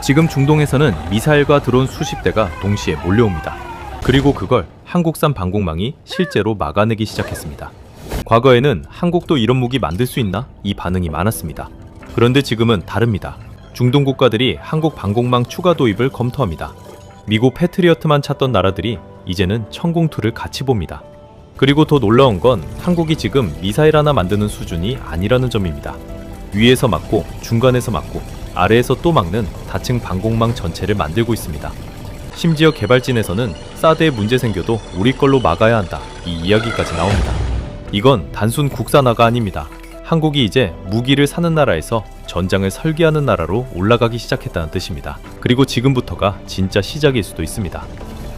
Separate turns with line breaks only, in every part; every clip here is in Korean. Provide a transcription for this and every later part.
지금 중동에서는 미사일과 드론 수십 대가 동시에 몰려옵니다. 그리고 그걸 한국산 방공망이 실제로 막아내기 시작했습니다. 과거에는 한국도 이런 무기 만들 수 있나? 이 반응이 많았습니다. 그런데 지금은 다릅니다. 중동 국가들이 한국 방공망 추가 도입을 검토합니다. 미국 패트리어트만 찾던 나라들이 이제는 천공2를 같이 봅니다. 그리고 더 놀라운 건 한국이 지금 미사일 하나 만드는 수준이 아니라는 점입니다. 위에서 막고 중간에서 막고 아래에서 또 막는 다층 방공망 전체를 만들고 있습니다. 심지어 개발진에서는 사드에 문제 생겨도 우리 걸로 막아야 한다, 이 이야기까지 나옵니다. 이건 단순 국산화가 아닙니다. 한국이 이제 무기를 사는 나라에서 전장을 설계하는 나라로 올라가기 시작했다는 뜻입니다. 그리고 지금부터가 진짜 시작일 수도 있습니다.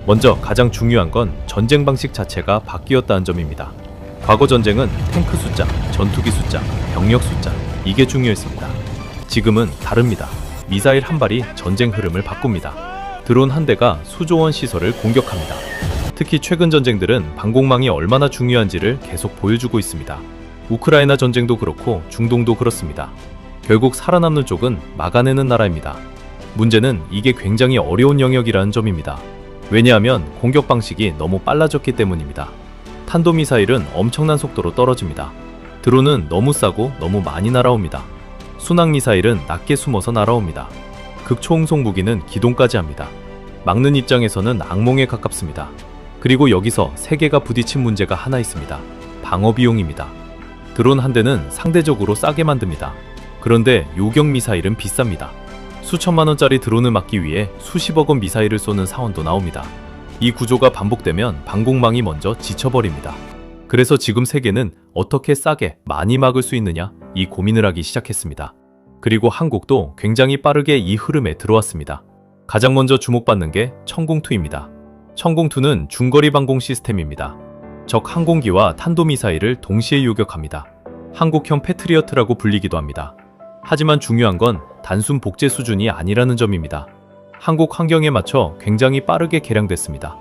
먼저 가장 중요한 건 전쟁 방식 자체가 바뀌었다는 점입니다. 과거 전쟁은 탱크 숫자, 전투기 숫자, 병력 숫자, 이게 중요했습니다. 지금은 다릅니다. 미사일 한 발이 전쟁 흐름을 바꿉니다. 드론 한 대가 수조원 시설을 공격합니다. 특히 최근 전쟁들은 방공망이 얼마나 중요한지를 계속 보여주고 있습니다. 우크라이나 전쟁도 그렇고 중동도 그렇습니다. 결국 살아남는 쪽은 막아내는 나라입니다. 문제는 이게 굉장히 어려운 영역이라는 점입니다. 왜냐하면 공격 방식이 너무 빨라졌기 때문입니다. 탄도미사일은 엄청난 속도로 떨어집니다. 드론은 너무 싸고 너무 많이 날아옵니다. 순항미사일은 낮게 숨어서 날아옵니다. 극초음속 무기는 기동까지 합니다. 막는 입장에서는 악몽에 가깝습니다. 그리고 여기서 세계가 부딪힌 문제가 하나 있습니다. 방어 비용입니다. 드론 한 대는 상대적으로 싸게 만듭니다. 그런데 요격 미사일은 비쌉니다. 수천만 원짜리 드론을 막기 위해 수십억 원 미사일을 쏘는 상황도 나옵니다. 이 구조가 반복되면 방공망이 먼저 지쳐버립니다. 그래서 지금 세계는 어떻게 싸게 많이 막을 수 있느냐, 이 고민을 하기 시작했습니다. 그리고 한국도 굉장히 빠르게 이 흐름에 들어왔습니다. 가장 먼저 주목받는 게 천공2입니다. 천공2는 중거리 방공 시스템입니다. 적 항공기와 탄도미사일을 동시에 요격합니다. 한국형 패트리어트라고 불리기도 합니다. 하지만 중요한 건 단순 복제 수준이 아니라는 점입니다. 한국 환경에 맞춰 굉장히 빠르게 개량됐습니다.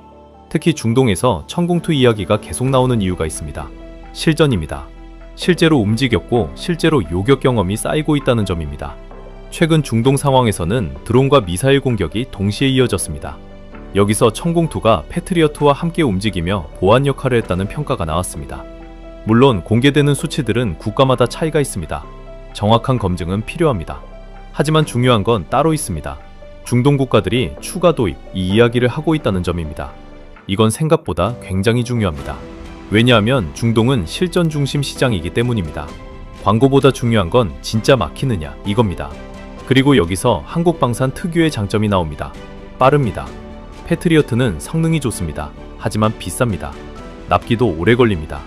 특히 중동에서 천공2 이야기가 계속 나오는 이유가 있습니다. 실전입니다. 실제로 움직였고 실제로 요격 경험이 쌓이고 있다는 점입니다. 최근 중동 상황에서는 드론과 미사일 공격이 동시에 이어졌습니다. 여기서 천공2가 패트리어트와 함께 움직이며 보안 역할을 했다는 평가가 나왔습니다. 물론 공개되는 수치들은 국가마다 차이가 있습니다. 정확한 검증은 필요합니다. 하지만 중요한 건 따로 있습니다. 중동 국가들이 추가 도입, 이 이야기를 하고 있다는 점입니다. 이건 생각보다 굉장히 중요합니다. 왜냐하면 중동은 실전 중심 시장이기 때문입니다. 광고보다 중요한 건 진짜 막히느냐, 이겁니다. 그리고 여기서 한국 방산 특유의 장점이 나옵니다. 빠릅니다. 패트리어트는 성능이 좋습니다. 하지만 비쌉니다. 납기도 오래 걸립니다.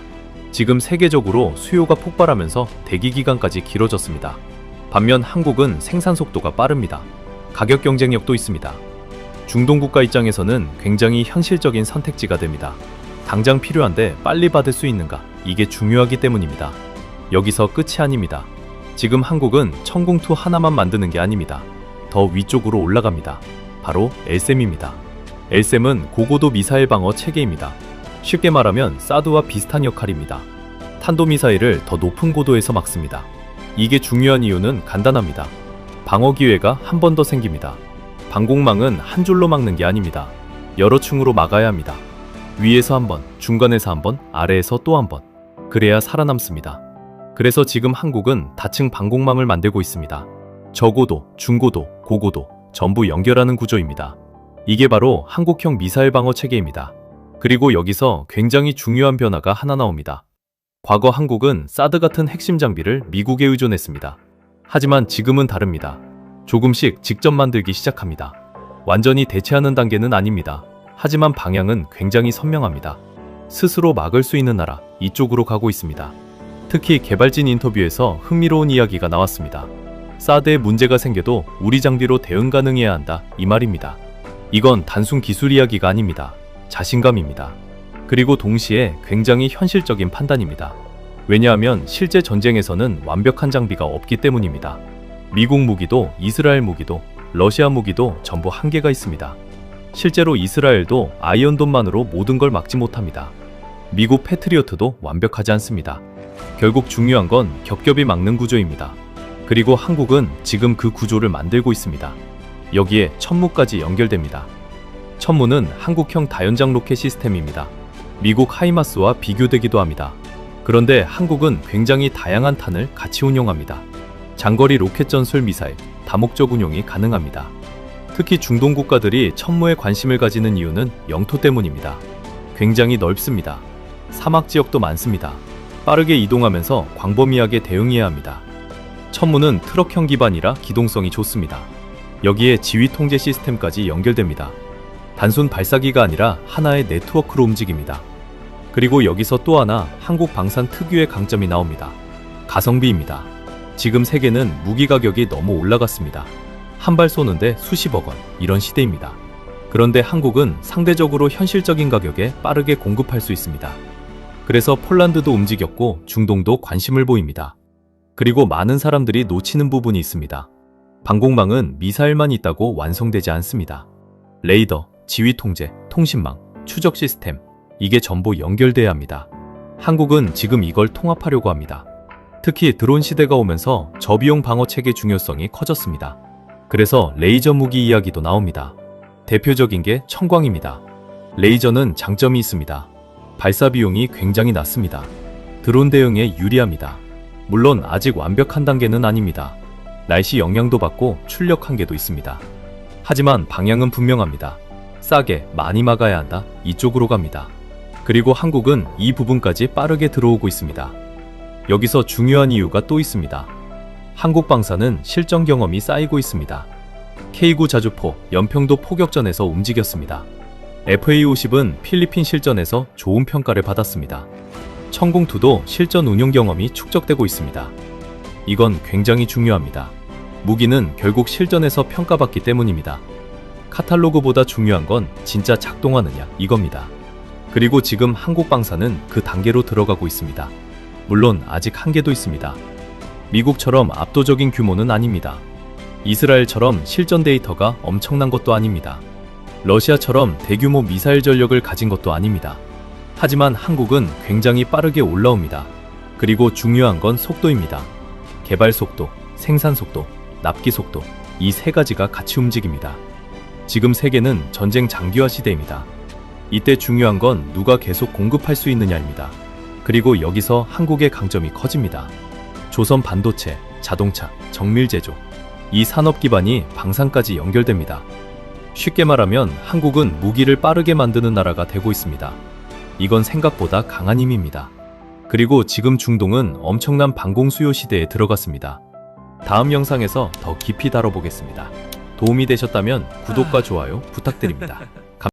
지금 세계적으로 수요가 폭발하면서 대기 기간까지 길어졌습니다. 반면 한국은 생산 속도가 빠릅니다. 가격 경쟁력도 있습니다. 중동 국가 입장에서는 굉장히 현실적인 선택지가 됩니다. 당장 필요한데 빨리 받을 수 있는가? 이게 중요하기 때문입니다. 여기서 끝이 아닙니다. 지금 한국은 천공2 하나만 만드는 게 아닙니다. 더 위쪽으로 올라갑니다. 바로 LSAM입니다. LSAM은 고고도 미사일 방어 체계입니다. 쉽게 말하면 사드와 비슷한 역할입니다. 탄도미사일을 더 높은 고도에서 막습니다. 이게 중요한 이유는 간단합니다. 방어 기회가 한 번 더 생깁니다. 방공망은 한 줄로 막는 게 아닙니다. 여러 층으로 막아야 합니다. 위에서 한 번, 중간에서 한 번, 아래에서 또 한 번. 그래야 살아남습니다. 그래서 지금 한국은 다층 방공망을 만들고 있습니다. 저고도, 중고도, 고고도 전부 연결하는 구조입니다. 이게 바로 한국형 미사일 방어 체계입니다. 그리고 여기서 굉장히 중요한 변화가 하나 나옵니다. 과거 한국은 사드 같은 핵심 장비를 미국에 의존했습니다. 하지만 지금은 다릅니다. 조금씩 직접 만들기 시작합니다. 완전히 대체하는 단계는 아닙니다. 하지만 방향은 굉장히 선명합니다. 스스로 막을 수 있는 나라, 이쪽으로 가고 있습니다. 특히 개발진 인터뷰에서 흥미로운 이야기가 나왔습니다. 사드에 문제가 생겨도 우리 장비로 대응 가능해야 한다, 이 말입니다. 이건 단순 기술 이야기가 아닙니다. 자신감입니다. 그리고 동시에 굉장히 현실적인 판단입니다. 왜냐하면 실제 전쟁에서는 완벽한 장비가 없기 때문입니다. 미국 무기도, 이스라엘 무기도, 러시아 무기도 전부 한계가 있습니다. 실제로 이스라엘도 아이언돔만으로 모든 걸 막지 못합니다. 미국 패트리어트도 완벽하지 않습니다. 결국 중요한 건 겹겹이 막는 구조입니다. 그리고 한국은 지금 그 구조를 만들고 있습니다. 여기에 천무까지 연결됩니다. 천무는 한국형 다연장 로켓 시스템입니다. 미국 하이마스와 비교되기도 합니다. 그런데 한국은 굉장히 다양한 탄을 같이 운용합니다. 장거리 로켓 전술 미사일, 다목적 운용이 가능합니다. 특히 중동 국가들이 천무에 관심을 가지는 이유는 영토 때문입니다. 굉장히 넓습니다. 사막 지역도 많습니다. 빠르게 이동하면서 광범위하게 대응해야 합니다. 천무는 트럭형 기반이라 기동성이 좋습니다. 여기에 지휘 통제 시스템까지 연결됩니다. 단순 발사기가 아니라 하나의 네트워크로 움직입니다. 그리고 여기서 또 하나 한국 방산 특유의 강점이 나옵니다. 가성비입니다. 지금 세계는 무기 가격이 너무 올라갔습니다. 한 발 쏘는데 수십억 원, 이런 시대입니다. 그런데 한국은 상대적으로 현실적인 가격에 빠르게 공급할 수 있습니다. 그래서 폴란드도 움직였고 중동도 관심을 보입니다. 그리고 많은 사람들이 놓치는 부분이 있습니다. 방공망은 미사일만 있다고 완성되지 않습니다. 레이더, 지휘 통제, 통신망, 추적 시스템, 이게 전부 연결돼야 합니다. 한국은 지금 이걸 통합하려고 합니다. 특히 드론 시대가 오면서 저비용 방어 체계 중요성이 커졌습니다. 그래서 레이저 무기 이야기도 나옵니다. 대표적인 게 청광입니다. 레이저는 장점이 있습니다. 발사 비용이 굉장히 낮습니다. 드론 대응에 유리합니다. 물론 아직 완벽한 단계는 아닙니다. 날씨 영향도 받고 출력 한계도 있습니다. 하지만 방향은 분명합니다. 싸게 많이 막아야 한다. 이쪽으로 갑니다. 그리고 한국은 이 부분까지 빠르게 들어오고 있습니다. 여기서 중요한 이유가 또 있습니다. 한국 방사는 실전 경험이 쌓이고 있습니다. K9 자주포, 연평도 포격전에서 움직였습니다. FA-50은 필리핀 실전에서 좋은 평가를 받았습니다. 천궁2도 실전 운용 경험이 축적되고 있습니다. 이건 굉장히 중요합니다. 무기는 결국 실전에서 평가받기 때문입니다. 카탈로그보다 중요한 건 진짜 작동하느냐 이겁니다. 그리고 지금 한국 방사는 그 단계로 들어가고 있습니다. 물론 아직 한계도 있습니다. 미국처럼 압도적인 규모는 아닙니다. 이스라엘처럼 실전 데이터가 엄청난 것도 아닙니다. 러시아처럼 대규모 미사일 전력을 가진 것도 아닙니다. 하지만 한국은 굉장히 빠르게 올라옵니다. 그리고 중요한 건 속도입니다. 개발 속도, 생산 속도, 납기 속도, 이 세 가지가 같이 움직입니다. 지금 세계는 전쟁 장기화 시대입니다. 이때 중요한 건 누가 계속 공급할 수 있느냐입니다. 그리고 여기서 한국의 강점이 커집니다. 조선 반도체, 자동차, 정밀 제조, 이 산업 기반이 방산까지 연결됩니다. 쉽게 말하면 한국은 무기를 빠르게 만드는 나라가 되고 있습니다. 이건 생각보다 강한 힘입니다. 그리고 지금 중동은 엄청난 방공 수요 시대에 들어갔습니다. 다음 영상에서 더 깊이 다뤄보겠습니다. 도움이 되셨다면 구독과 좋아요 부탁드립니다.